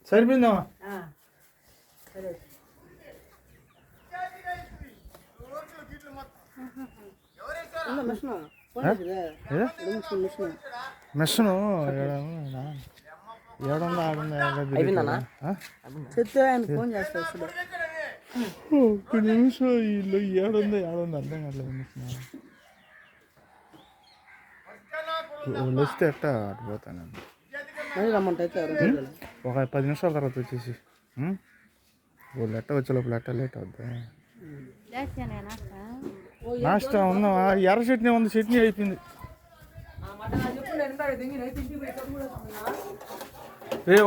సరిపోయిందా? Machine ఏడుందా ఆడుందా phone చేస్తా ఒక్క నిమిషం ఇల్లు ఏడుందా అర్థం కావట్లేదు. మిషన్ వాళ్ళు వస్తే ఎట్టా అటు పోతాను. ఒక 10 నిమిషాల తర్వాత వచ్చేసి వాళ్ళు ఎట్ట వచ్చే లోపల ఎట్ట లేట్ అవుద్దా? నాష్టా ఉందామా? ఎర్ర చట్నీ ఉంది, చట్నీ అయిపోయింది.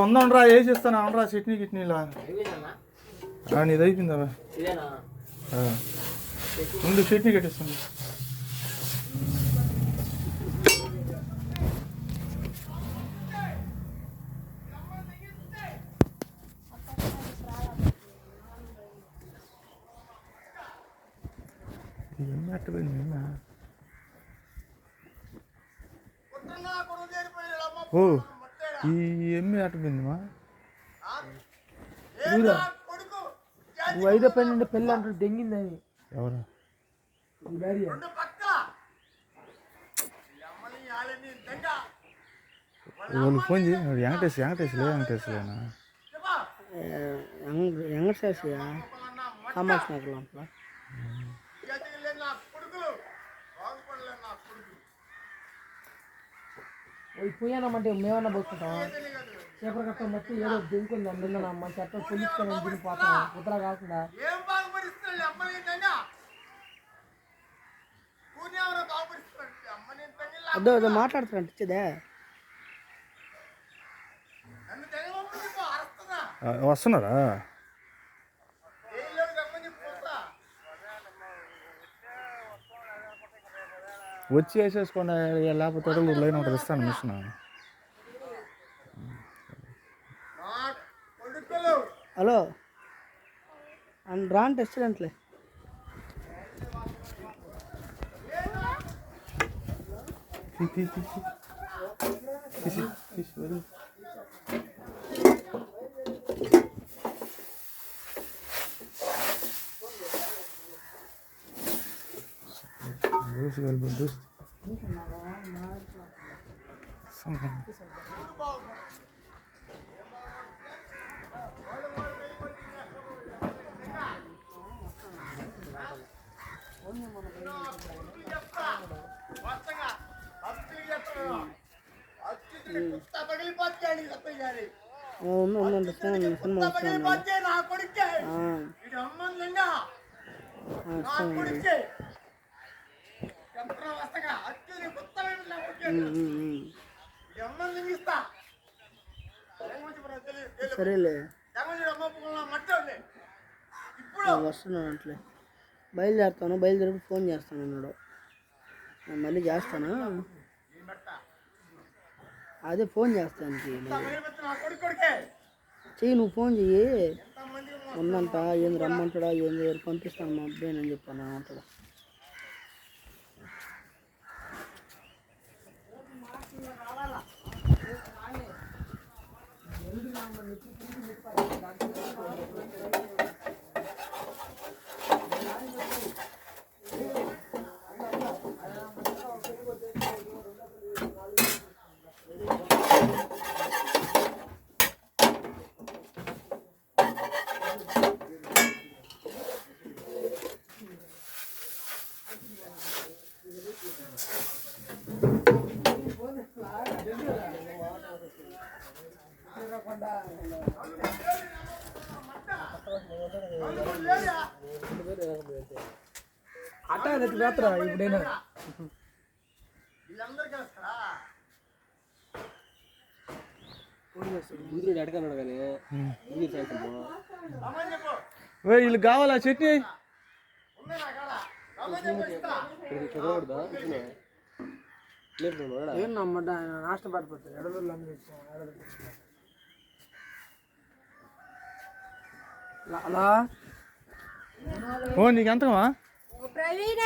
ఉందండ్రా వేసిస్తాను అనరా చట్నీ గిట్నీలా. నీది అయిపోయిందా? ముందు చట్నీ కట్టిస్తుంది. ఇవన్నీ అట్టపోయింది. ఓ ఈ ఎమ్మి అట్టపోయిందిమా. 5 రూపాయలు పెళ్ళి అంటారు దెంగింది అని. ఎవరు? వాళ్ళు ఫోన్ చేసి వెంకటేశ్వరేనా? పోయానమ్మంటే మేమన్నా పోసుకుంటాం. చేపల కట్ట మొత్తం ఏదో దింకుంది అందులో మన చెత్త పొలిచుకొని దిగిపోతాం. కుదర కాకుండా అదో మాట్లాడుతున్నట్టు ఇచ్చేదే. వస్తున్నారా? వచ్చి వేసేసుకోండి, లేకపోతే లైన్ ఒకటి ఇస్తాను మిషన్. హలో రాంటి రెస్టారెంట్లే సరేలే వస్తున్నాను అట్లే బయలుదేరుతాను. బయలుదేరి ఫోన్ చేస్తాను అన్నాడు. నేను మళ్ళీ చేస్తాను. అదే ఫోన్ చేస్తాను చెయ్యి. నువ్వు ఫోన్ చెయ్యి. ఉందంట ఏంది రమ్మంటాడా ఏంది పంపిస్తాను మా అబ్బాయిని అని చెప్పాను అంటాడు. అట్టా వేత్తరా ఇప్పుడైనా వీళ్ళు కావాలా చట్నీ? ఏం నమ్మడ్డా ఆయన నాశనం పడిపోతాడు ఎడదొల్లు అన్ని తెచ్చాం అలా ఓ నీకు ఎంతమా ప్రవీణ